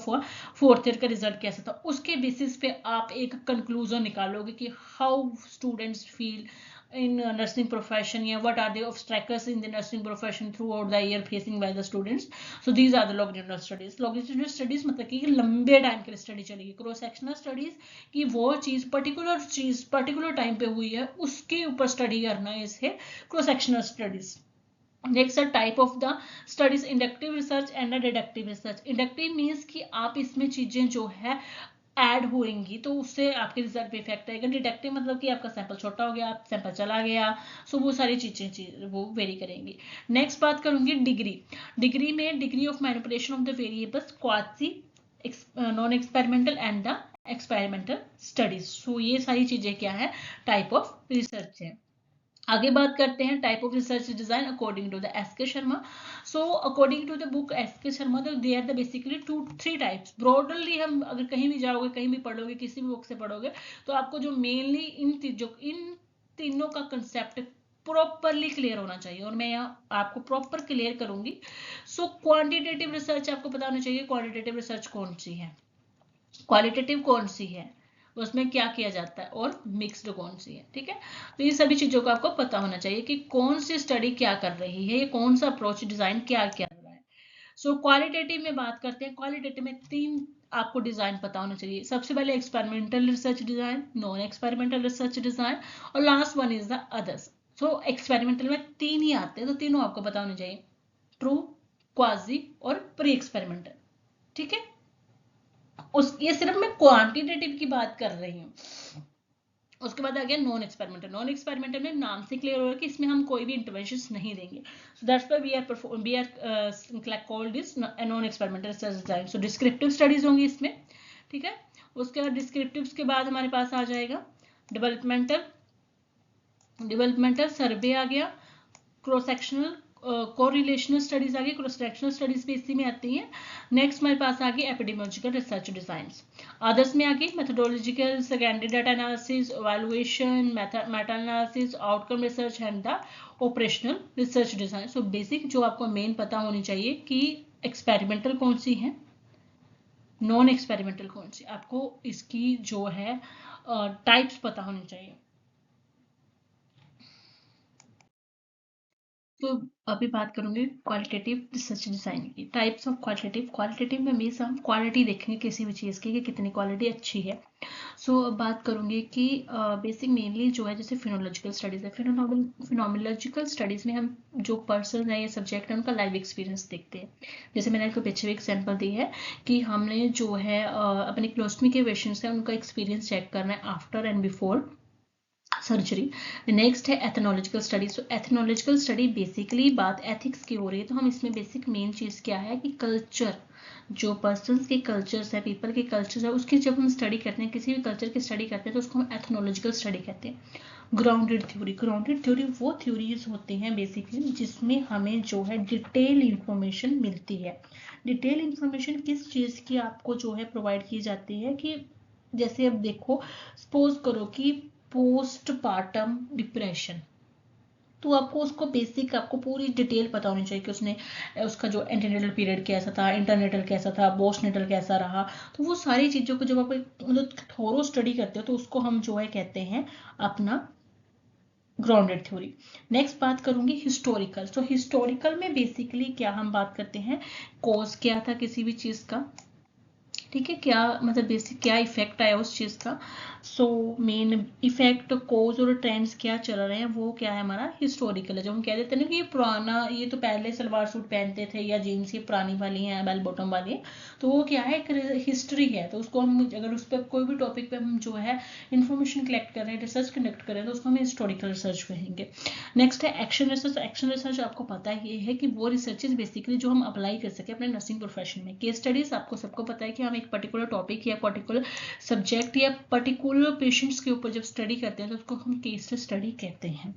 फोर्थ ईयर का रिजल्ट कैसा था। उसके बेसिस पे आप एक कंक्लूजन निकालोगे कि how students feel in nursing profession, yeah, what are the obstacles in the nursing profession throughout the year facing by the students. So these are the longitudinal studies. Longitudinal studies मतलब कि लंबे time के लिए study चलेगी। Cross sectional studies की वो चीज particular time पे हुई है उसके ऊपर स्टडी करना है, इसे cross sectional studies. Next type of the studies inductive research and deductive research. Inductive means कि आप इसमें चीजें जो है ऐड होएंगी तो उससे आपके रिजल्ट पे इफेक्ट आएगा। डिडक्टिव मतलब कि आपका सैंपल छोटा हो गया, आप सैंपल चला गया, सो वो सारी चीजें वो वेरी करेंगी। नेक्स्ट बात करूंगी डिग्री। डिग्री में degree of manipulation of the variables, quasi, non experimental and the experimental studies. So ये सारी चीजें क्या है, टाइप ऑफ रिसर्च है। आगे बात करते हैं type of research design according to the S K Sharma. So according to the book S K Sharma, तो they are the basically 2-3 types. Broadly हम अगर कहीं भी जाओगे, कहीं भी पढ़ोगे, किसी भी बुक से पढ़ोगे, तो आपको जो मेनली इन तीनों का कंसेप्ट प्रॉपरली क्लियर होना चाहिए, और मैं यहाँ आपको प्रॉपर क्लियर करूंगी। सो क्वांटिटेटिव रिसर्च आपको पता होना चाहिए, क्वालिटेटिव रिसर्च कौन सी है, क्वालिटेटिव कौन सी है, उसमें क्या किया जाता है, और मिक्स्ड कौन सी है। ठीक है, तो ये सभी चीजों को आपको पता होना चाहिए कि कौन सी स्टडी क्या कर रही है, ये कौन सा अप्रोच डिजाइन क्या क्या रहा है। सो क्वालिटेटिव में बात करते हैं। क्वालिटेटिव में 3 आपको डिजाइन पता होना चाहिए। सबसे पहले experimental research design, non experimental research design, और last one is the others. So experimental में 3 ही आते हैं, तो तीनों आपको पता होने चाहिए, ट्रू, क्वाजी और प्री एक्सपेरिमेंटल। ठीक है, ये सिर्फ मैं क्वांटिटेटिव की बात कर रही हूँ। उसके बाद आ गया नॉन एक्सपेरिमेंटल। नॉन एक्सपेरिमेंटल में नाम से क्लियर हो रहा है कि इसमें हम कोई भी इंटरवेंशन नहीं देंगे। So that's why we are called this non experimental research design. So descriptive studies होंगी इसमें। ठीक है, उसके बाद डिस्क्रिप्टिव के बाद हमारे पास आ जाएगा डेवलपमेंटल सर्वे आ गया, क्रॉस सेक्शनल कोरिलेशनल स्टडीज आ गई, क्रॉस सेक्शनल स्टडीज भी इसी में आती हैं। नेक्स्ट हमारे पास आ गई एपिडेमियोलॉजिकल रिसर्च डिजाइंस। अदर्स में आ गई methodological, secondary data analysis, evaluation, Meta analysis, outcome research and the operational research design. So basic जो आपको मेन पता होनी चाहिए कि एक्सपेरिमेंटल कौन सी है, नॉन एक्सपेरिमेंटल कौन सी, आपको इसकी जो है टाइप्स पता होनी चाहिए। तो अभी बात करूंगी क्वालिटेटिव रिसर्च डिजाइन की। टाइप्स ऑफ क्वालिटेटिव में हमेशा हम क्वालिटी देखेंगे किसी भी चीज़ की कि कितनी क्वालिटी अच्छी है। सो अब बात करूंगी कि बेसिक मेनली जो है जैसे फिनोलॉजिकल स्टडीज है। फिनोलॉजिकल स्टडीज में हम जो पर्सन है या सब्जेक्ट है उनका लाइव एक्सपीरियंस देखते हैं। जैसे मैंने आपको पीछे भी एग्जाम्पल दी है कि हमने जो है अपने क्लोस्टमी के पेशेंट्स है उनका एक्सपीरियंस चेक करना है after and before surgery. Next है एथनोलॉजिकल स्टडी। सो एथनोलॉजिकल स्टडी बेसिकली बात एथिक्स की हो रही है, तो हम इसमें बेसिक मेन चीज़ क्या है कि कल्चर, जो पर्सन्स के कल्चर्स है, पीपल के कल्चर्स है, उसकी जब हम स्टडी करते हैं, किसी भी कल्चर की स्टडी करते हैं तो उसको हम एथनोलॉजिकल स्टडी कहते हैं। ग्राउंडेड थ्योरी वो थ्योरीज होती हैं बेसिकली जिसमें हमें जो है डिटेल इंफॉर्मेशन मिलती है। डिटेल इंफॉर्मेशन किस चीज़ की आपको जो है प्रोवाइड की जाती है कि जैसे अब देखो, सपोज करो कि पोस्टपार्टम डिप्रेशन, तो आपको उसको बेसिक आपको पूरी डिटेल पता होनी चाहिए कि उसने उसका जो एंटीनेटल पीरियड कैसा था, इंटरनेटल कैसा था, पोस्टनेटल कैसा रहा। तो वो सारी चीज़ों को जब आप मतलब थोरो स्टडी करते हो तो उसको हम जो है कहते हैं अपना ग्राउंडेड थ्योरी। नेक्स्ट बात करूंगी हिस्टोरिकल। तो हिस्टोरिकल में बेसिकली क्या हम बात करते हैं, कॉज क्या था किसी भी चीज का, ठीक है, क्या मतलब बेसिक क्या इफेक्ट आया उस चीज का। सो मेन इफेक्ट, कोज और ट्रेंड्स क्या चल रहे हैं, वो क्या है हमारा हिस्टोरिकल है। जो हम कह देते हैं ना कि ये पुराना, ये तो पहले सलवार सूट पहनते थे या जीन्स ये पुरानी वाली हैं, बेल बॉटम वाली है, तो वो क्या है, एक हिस्ट्री है। तो उसको हम अगर उस पर कोई भी टॉपिक पे हम जो है इंफॉर्मेशन कलेक्ट कर रहे हैं, रिसर्च कंडक्ट कर रहे हैं, तो उसको हम हिस्टोरिकल रिसर्च कहेंगे। नेक्स्ट है एक्शन रिसर्च। एक्शन रिसर्च आपको पता ही है कि वो रिसर्चेज बेसिकली जो हम अप्लाई कर सके अपने नर्सिंग प्रोफेशन में। केस स्टडीज आपको सबको पता है कि हम एक पर्टिकुलर टॉपिक या पर्टिकुलर सब्जेक्ट या पर्टिकुलर पेशेंट्स के ऊपर जब स्टडी करते हैं तो उसको हम केस स्टडी कहते हैं।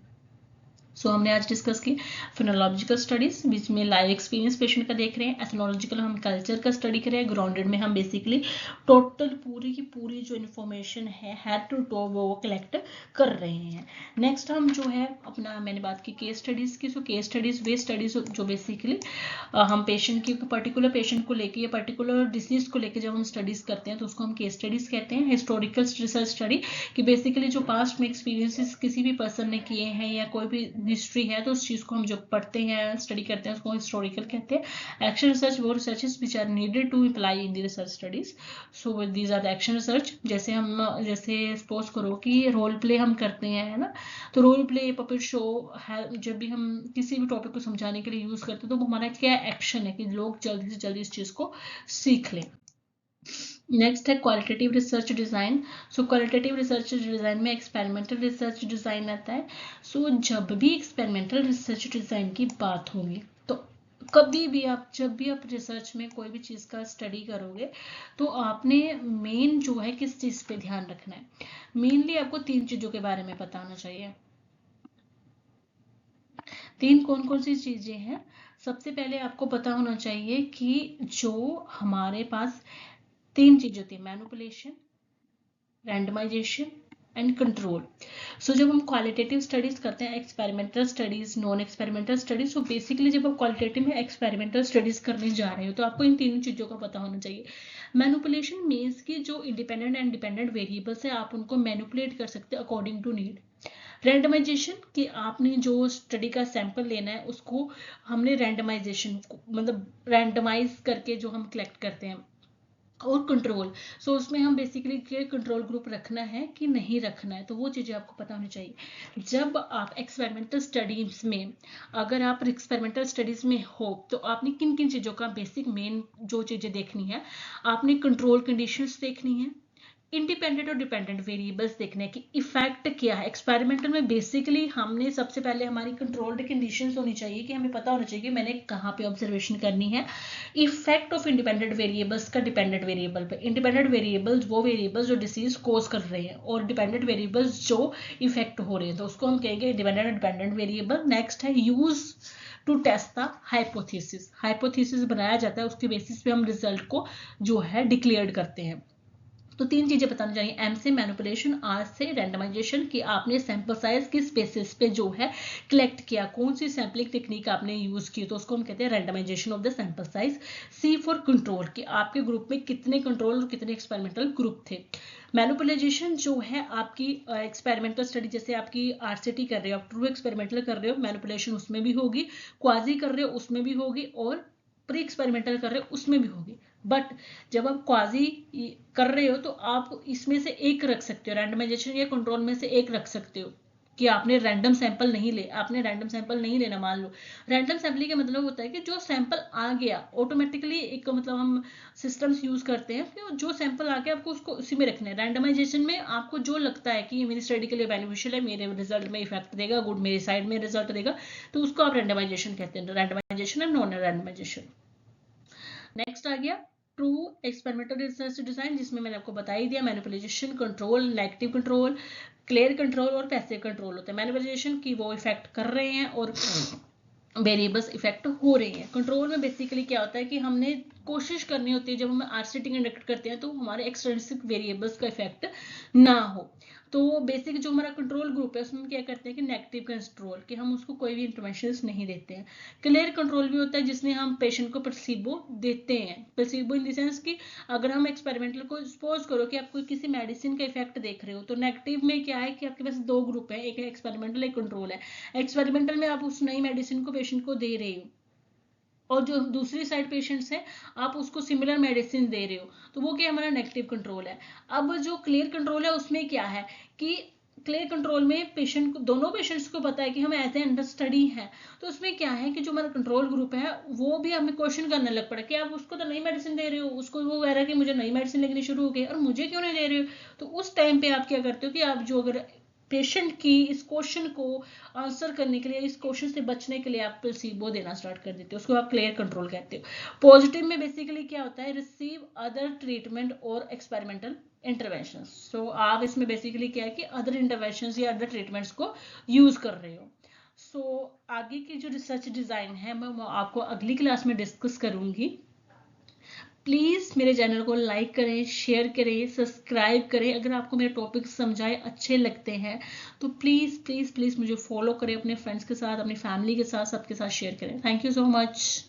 सो हमने आज डिस्कस की फिनोलॉजिकल स्टडीज, बीच में लाइव एक्सपीरियंस पेशेंट का देख रहे हैं। एथनोलॉजिकल हम कल्चर का स्टडी कर रहे हैं। ग्राउंडेड में हम बेसिकली टोटल पूरी की पूरी जो इन्फॉर्मेशन है हेड टू टो वो कलेक्ट कर रहे हैं। नेक्स्ट हम जो है अपना, मैंने बात की केस स्टडीज की। सो केस स्टडीज वे स्टडीज जो बेसिकली हम पेशेंट की पर्टिकुलर पेशेंट को लेके या पर्टिकुलर डिसीज को लेके जब हम स्टडीज करते हैं तो उसको हम केस स्टडीज कहते हैं। हिस्टोरिकल रिसर्च स्टडी कि बेसिकली जो पास्ट में एक्सपीरियंसेस किसी भी पर्सन ने किए हैं या कोई भी हिस्ट्री है तो उस चीज को हम जो पढ़ते हैं स्टडी करते हैं उसको हिस्टोरिकल कहते हैं। एक्शन रिसर्च वो researches which are needed to apply in the research studies. So these are the action research. जैसे सपोज करो कि रोल प्ले हम करते हैं, है ना, तो रोल प्ले पपेट शो है, जब भी हम किसी भी टॉपिक को समझाने के लिए यूज करते हैं तो वो हमारा क्या एक्शन है कि लोग जल्दी से जल्दी इस चीज को सीख लें। नेक्स्ट है क्वालिटेटिव रिसर्च डिजाइन। सो क्वालिटेटिव रिसर्च डिजाइन में एक्सपेरिमेंटल रिसर्च डिजाइन आता है। सो जब भी एक्सपेरिमेंटल रिसर्च डिजाइन की बात होगी तो कभी भी आप, जब भी आप रिसर्च में कोई भी चीज का स्टडी करोगे तो आपने मेन जो है किस चीज पे ध्यान रखना है। मेनली आपको 3 चीजों के बारे में पता होना चाहिए। 3 कौन कौन सी चीजें हैं, सबसे पहले आपको पता होना चाहिए कि जो हमारे पास 3 चीजें होती है, मैनिपुलेशन, रैंडमाइजेशन एंड कंट्रोल। सो जब हम क्वालिटेटिव स्टडीज करते हैं, experimental studies, non experimental studies, तो बेसिकली जब आप क्वालिटेटिव में एक्सपेरिमेंटल स्टडीज करने जा रहे हो तो आपको इन 3 चीजों का पता होना चाहिए। मैनिपुलेशन मीन्स कि जो इंडिपेंडेंट एंड डिपेंडेंट वेरिएबल्स है आप उनको मैनिपुलेट कर सकते हैं अकॉर्डिंग टू नीड। रैंडमाइजेशन कि आपने जो स्टडी का सैंपल लेना है उसको हमने रैंडमाइजेशन मतलब रैंडमाइज करके जो हम कलेक्ट करते हैं। और कंट्रोल, सो उसमें हम बेसिकली कंट्रोल ग्रुप रखना है कि नहीं रखना है, तो वो चीजें आपको पता होनी चाहिए। जब आप एक्सपेरिमेंटल स्टडीज में, अगर आप एक्सपेरिमेंटल स्टडीज में हो तो आपने किन किन चीजों का बेसिक मेन जो चीजें देखनी है, आपने कंट्रोल कंडीशंस देखनी है, इंडिपेंडेंट और डिपेंडेंट वेरिएबल्स देखने की इफेक्ट क्या है। एक्सपेरिमेंटल में बेसिकली हमने सबसे पहले हमारी कंट्रोल्ड कंडीशंस होनी चाहिए कि हमें पता होना चाहिए कि मैंने कहाँ पे ऑब्जर्वेशन करनी है। इफेक्ट ऑफ इंडिपेंडेंट वेरिएबल्स का डिपेंडेंट वेरिएबल पे, इंडिपेंडेंट वेरिएबल्स वो वेरिएबल्स जो डिसीज कोज कर रहे हैं और डिपेंडेंट वेरिएबल्स जो इफेक्ट हो रहे हैं, तो उसको हम कहेंगे इंडिपेंडेंट और डिपेंडेंट वेरिएबल। नेक्स्ट है use to test the hypothesis. Hypothesis बनाया जाता है, उसके बेसिस पे हम रिजल्ट को जो है डिक्लेयर करते हैं। तो 3 चीजें बतानी चाहिए, एम से मैनिपुलेशन, आर से रैंडमाइजेशन कि आपने सैंपल साइज किस बेसिस पे जो है कलेक्ट किया, कौन सी सैम्पलिंग टेक्निक आपने यूज की, तो उसको हम कहते हैं randomisation of the sample size. See for control कि आपके ग्रुप में कितने कंट्रोल और कितने एक्सपेरिमेंटल ग्रुप थे। मैनिपुलेशन जो है आपकी एक्सपेरिमेंटल स्टडी, जैसे आपकी आरसीटी कर रहे हो, आप ट्रू एक्सपेरिमेंटल कर रहे हो, मैनिपुलेशन उसमें भी होगी, क्वाजी कर रहे हो उसमें भी होगी, और प्री एक्सपेरिमेंटल कर रहे हो उसमें भी होगी। बट जब आप क्वाजी कर रहे हो तो आप इसमें से एक रख सकते हो, रैंडमाइजेशन या कंट्रोल में से एक रख सकते हो कि आपने रैंडम सैंपल नहीं ले, आपने रैंडम सैंपल नहीं लेना। मान लो रैंडम सैंपलिंग का मतलब होता है कि जो सैंपल आ गया ऑटोमेटिकली, एक मतलब हम सिस्टम्स यूज करते हैं कि जो सैंपल आ गया आपको उसको उसी में रखना है। रैंडमाइजेशन में आपको जो लगता है कि मेरी स्टडी के लिए बेनिफिशियल है, मेरे रिजल्ट में इफेक्ट देगा, गुड मेरी साइड में रिजल्ट देगा, तो उसको आप रैंडमाइजेशन कहते हैं। Randomization and non randomization. Next आ गया ट्रू एक्सपेरिमेंटल रिसर्च डिजाइन, जिसमें मैंने आपको बता ही दिया manipulation, control, negative control, clear control और पैसिव कंट्रोल होते हैं। मैनिपुलेशन की वो इफेक्ट कर रहे हैं और वेरिएबल्स इफेक्ट हो रही हैं। कंट्रोल में बेसिकली क्या होता है कि हमने कोशिश करनी होती है जब हम आरसीटी कंडक्ट करते हैं तो हमारे एक्सट्रिंसिक वेरिएबल्स का इफेक्ट ना हो। तो बेसिक जो हमारा कंट्रोल ग्रुप है उसमें क्या करते हैं कि नेगेटिव कंट्रोल, कि हम उसको कोई भी इंटरवेंशन नहीं देते हैं। क्लियर कंट्रोल भी होता है जिसमें हम पेशेंट को प्लेसिबो देते हैं। प्लेसिबो इन द सेंस कि अगर हम एक्सपेरिमेंटल को सपोज करो कि आप कोई किसी मेडिसिन का इफेक्ट देख रहे हो, तो नेगेटिव में क्या है कि आपके पास दो ग्रुप है, एक है एक्सपेरिमेंटल, एक कंट्रोल है। एक्सपेरिमेंटल में आप उस नई मेडिसिन को पेशेंट को दे रहे हो, और जो दूसरी साइड पेशेंट्स है आप उसको सिमिलर मेडिसिन दे रहे हो, तो वो क्या हमारा नेगेटिव कंट्रोल है। अब जो क्लियर कंट्रोल है उसमें क्या है कि क्लियर कंट्रोल में पेशेंट को, दोनों पेशेंट्स को पता है कि हम एज ए अंडर स्टडी है, तो उसमें क्या है कि जो हमारा कंट्रोल ग्रुप है वो भी हमें क्वेश्चन करने लग पड़ा कि आप उसको तो नई मेडिसिन दे रहे हो, उसको वो कह रहा है कि मुझे नई मेडिसिन लगनी शुरू हो गई और मुझे क्यों नहीं दे रहे हो। तो उस टाइम पे आप क्या करते हो कि आप जो अगर पेशेंट की इस क्वेश्चन को आंसर करने के लिए, इस क्वेश्चन से बचने के लिए आप प्लेसिबो देना स्टार्ट कर देते हो, उसको आप क्लियर कंट्रोल कहते हो। पॉजिटिव में बेसिकली क्या होता है, रिसीव अदर ट्रीटमेंट और एक्सपेरिमेंटल इंटरवेंशंस। सो आप इसमें बेसिकली क्या है कि अदर इंटरवेंशंस या अदर ट्रीटमेंट्स को यूज कर रहे हो। सो आगे की जो रिसर्च डिजाइन है मैं आपको अगली क्लास में डिस्कस करूंगी। प्लीज़ मेरे चैनल को लाइक करें, शेयर करें, सब्सक्राइब करें। अगर आपको मेरे टॉपिक समझाए अच्छे लगते हैं तो प्लीज़ प्लीज़ प्लीज़ मुझे फॉलो करें, अपने फ्रेंड्स के साथ, अपनी फैमिली के साथ, सबके साथ शेयर करें। Thank you so much.